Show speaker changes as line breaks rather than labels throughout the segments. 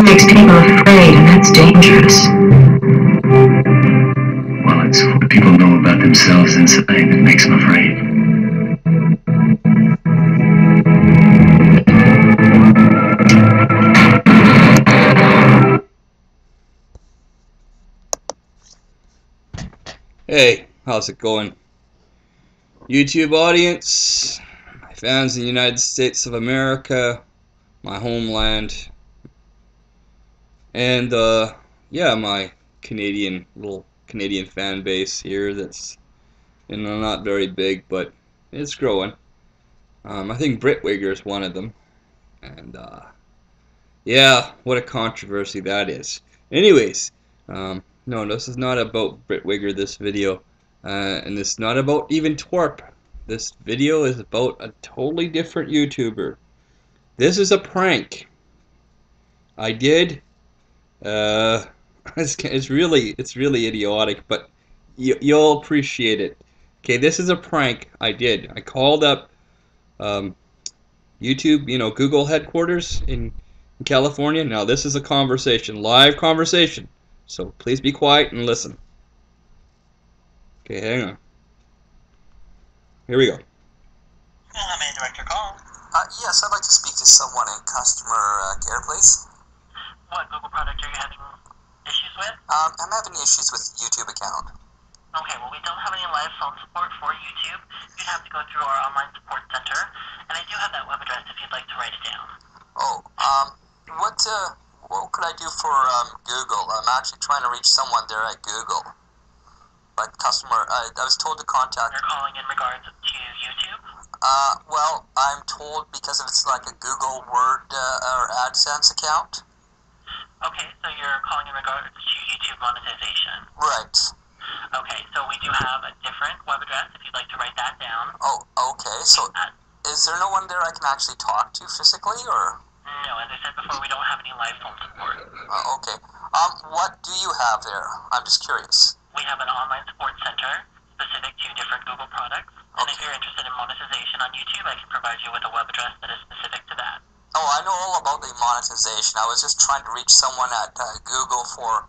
Makes people afraid, and that's dangerous.
Well, it's what people know about themselves inside that makes them afraid.
Hey, how's it going? YouTube audience, my fans in the United States of America, my homeland, and yeah, my little Canadian fan base here that's, not very big, but it's growing. I think Britwigger is one of them, and yeah, what a controversy that is. Anyways, no, this is not about Britwigger, this video, and this is not about even Twerp. This video is about a totally different YouTuber. This is a prank. I did. It's really idiotic, but you'll appreciate it. Okay, this is a prank I did. I called up YouTube, Google headquarters in California. Now this is a conversation, live conversation. So please be quiet and listen. Okay, hang on. Here we go.
LMAO director call.
Yes, I'd like to speak to someone in customer care, please.
What Google product are you having issues with?
I'm having issues with YouTube account.
Okay, well we don't have any live phone support for YouTube. You'd have to go through our online support center, and I do have that web address if you'd like to write it down.
Oh, what could I do for Google? I'm actually trying to reach someone there at Google. Like customer, I was told to contact.
You're calling in regards to YouTube?
Well, I'm told because it's like a Google Word or AdSense account.
Okay, so you're calling in regards to YouTube monetization.
Right.
Okay, so we do have a different web address if you'd like to write that down.
Oh, okay. So, is there no one there I can actually talk to physically, or?
No, as I said before, we don't have any live phone support.
Okay. What do you have there? I'm just curious.
We have an online support center specific to different Google products. And if you're interested in monetization on YouTube, I can provide you with a web address that is specific to that.
Oh, I know all about the monetization. I was just trying to reach someone at Google for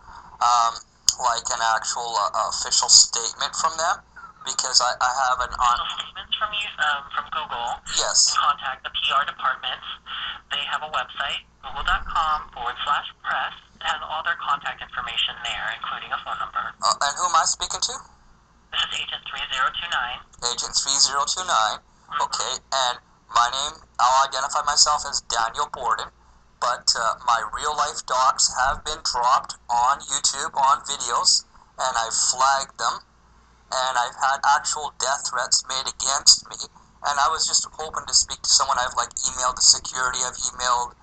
like an actual official statement from them, because I have an
official statements from Google.
Yes.
You contact the PR department. They have a website, google.com/press. It has all their contact information there, including a phone number.
And who am I speaking to?
This is Agent 3029.
Agent 3029. Okay, and my name, I'll identify myself as Daniel Borden, but my real-life docs have been dropped on YouTube on videos, and I've flagged them, and I've had actual death threats made against me, and I was just hoping to speak to someone. I've emailed the security, I've emailed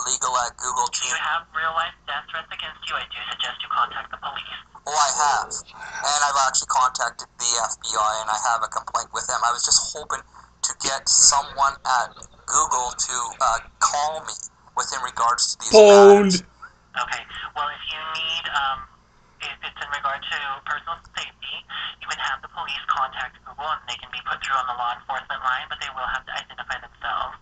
legal at Google.
If you have real-life death threats against you, I do suggest you contact the police.
Oh, I have, and I've actually contacted the FBI, and I have a complaint with them. I was just hoping to get someone at Google to call me within regards to these matters.
Okay, well if you need, if it's in regard to personal safety, you would have the police contact Google and they can be put through on the law enforcement line, but they will have to identify themselves.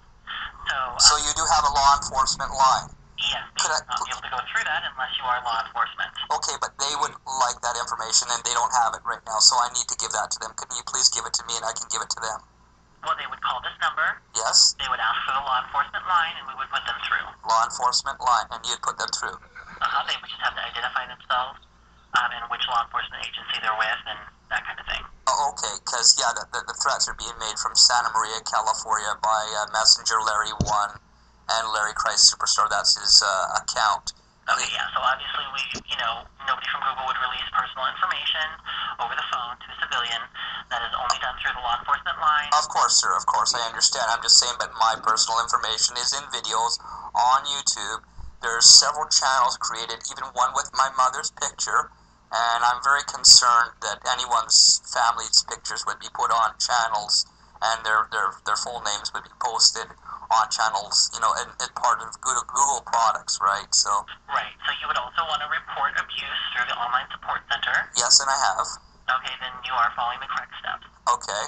So you
do have a law enforcement line?
Yes, they will not be able to go through that unless you are law enforcement.
Okay, but they would like that information and they don't have it right now, so I need to give that to them. Could you please give it to me and I can give it to them?
Well, they would call this number.
Yes.
They would ask for the law enforcement line, and we would put them through.
Law enforcement line, and you'd put them through.
They would just have to identify themselves, and which law enforcement agency they're with, and that kind of thing.
Oh, okay, because, yeah, the threats are being made from Santa Maria, California by Messenger Larry 1 and Larry Christ Superstar. That's his account.
Okay, yeah, so obviously nobody from Google would release personal information over the phone to a civilian. That is only done through the law enforcement line.
Of course, sir, of course, I understand. I'm just saying that my personal information is in videos on YouTube. There's several channels created, even one with my mother's picture, and I'm very concerned that anyone's family's pictures would be put on channels and their full names would be posted on channels, and part of Google products, right? So.
Right, so you would also want to report abuse through the online support center.
Yes, and I have.
Okay, then you are following the correct steps.
Okay.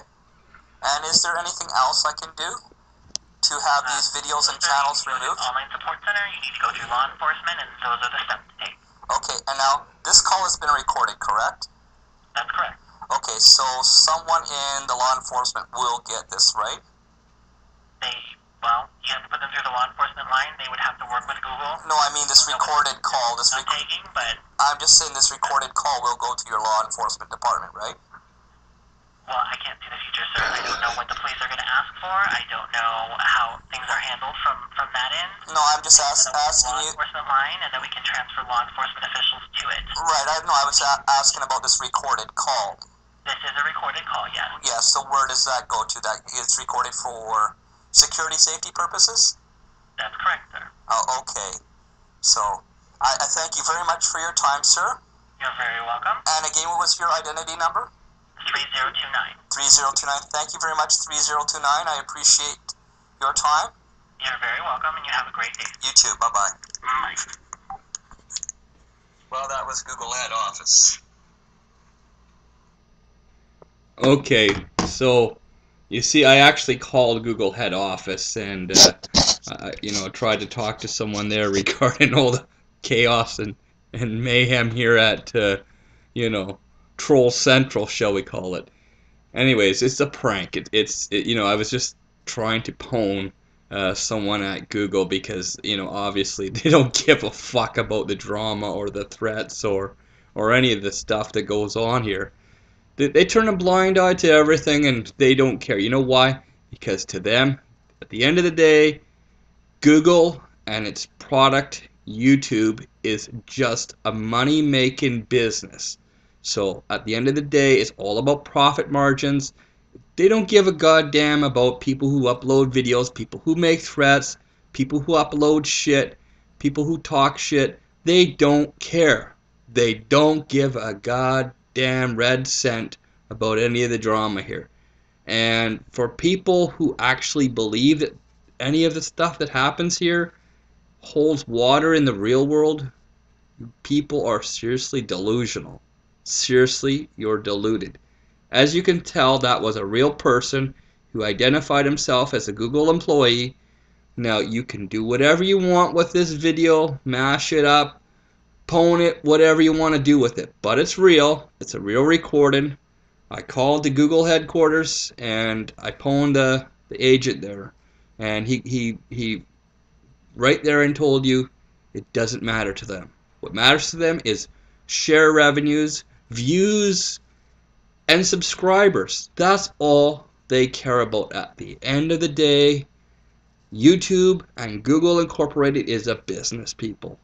And is there anything else I can do to have these videos and channels removed?
Online support center, you need to go through law enforcement, and those are the steps to take.
Okay, and now this call has been recorded, correct?
That's correct.
Okay, so someone in the law enforcement will get this, right?
You have to put them through the law enforcement line. They would have to work with Google.
No, I mean this recorded call. I'm just saying this recorded call will go to your law enforcement department, right?
Well, I can't see the future, sir. I don't know what the police are going to ask for. I don't know how things are handled from that end.
No, I'm just asking you.
Law enforcement line, and then we can transfer law enforcement officials to it.
Right. I was asking about this recorded call.
This is a recorded call, yes.
Yeah. So where does that go to? That it's recorded for security, safety purposes?
That's correct, sir.
Oh, okay. So, I thank you very much for your time, sir.
You're very welcome.
And again, what was your identity number?
3029.
3029. Thank you very much, 3029. I appreciate your time.
You're very welcome, and you have a great day.
You too. Bye-bye.
Bye.
Well, that was Google Headoffice.
Okay, so you see, I actually called Google Headoffice and tried to talk to someone there regarding all the chaos and mayhem here at Troll Central, shall we call it. Anyways, it's a prank. I was just trying to pwn someone at Google because obviously they don't give a fuck about the drama or the threats or any of the stuff that goes on here. They turn a blind eye to everything and they don't care. You know why? Because to them, at the end of the day, Google and its product, YouTube, is just a money-making business. So at the end of the day, it's all about profit margins. They don't give a goddamn about people who upload videos, people who make threats, people who upload shit, people who talk shit. They don't care. They don't give a goddamn red cent about any of the drama here. And for people who actually believe that any of the stuff that happens here holds water in the real world, people are seriously delusional. Seriously, you're deluded. As you can tell, that was a real person who identified himself as a Google employee. Now, you can do whatever you want with this video, mash it up, pwn it, whatever you want to do with it. But it's real. It's a real recording. I called the Google headquarters and I pwned the agent there. And he right there and told you it doesn't matter to them. What matters to them is share revenues, views, and subscribers. That's all they care about at the end of the day. YouTube and Google Incorporated is a business, people.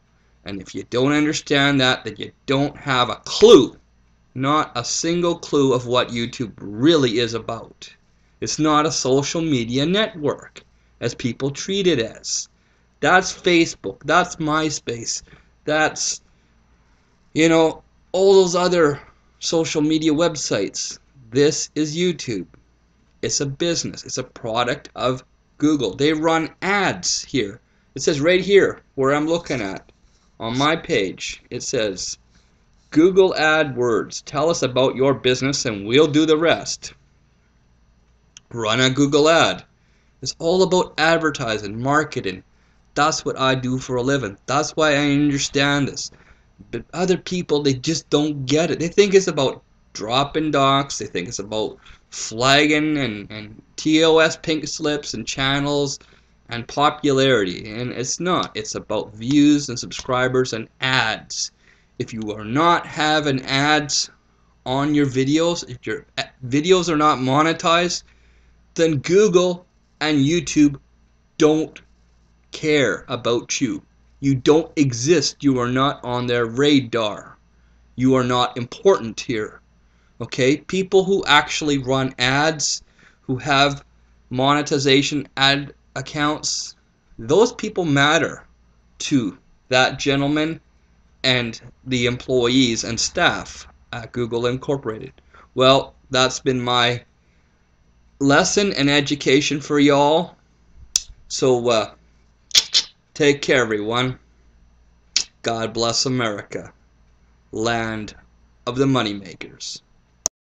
And if you don't understand that, then you don't have a clue. Not a single clue of what YouTube really is about. It's not a social media network, as people treat it as. That's Facebook. That's MySpace. That's, all those other social media websites. This is YouTube. It's a business. It's a product of Google. They run ads here. It says right here, where I'm looking at, on my page, it says, Google AdWords. Tell us about your business and we'll do the rest. Run a Google ad. It's all about advertising, marketing. That's what I do for a living. That's why I understand this. But other people, they just don't get it. They think it's about dropping docs. They think it's about flagging and TOS pink slips and channels and popularity. And it's not. It's about views and subscribers and ads. If you are not having ads on your videos, if your videos are not monetized, then Google and YouTube don't care about you. You don't exist. You are not on their radar. You are not important here. Okay? People who actually run ads, who have monetization ad accounts, those people matter to that gentleman and the employees and staff at Google Incorporated. Well, that's been my lesson and education for y'all. So take care, everyone. God bless America, land of the moneymakers.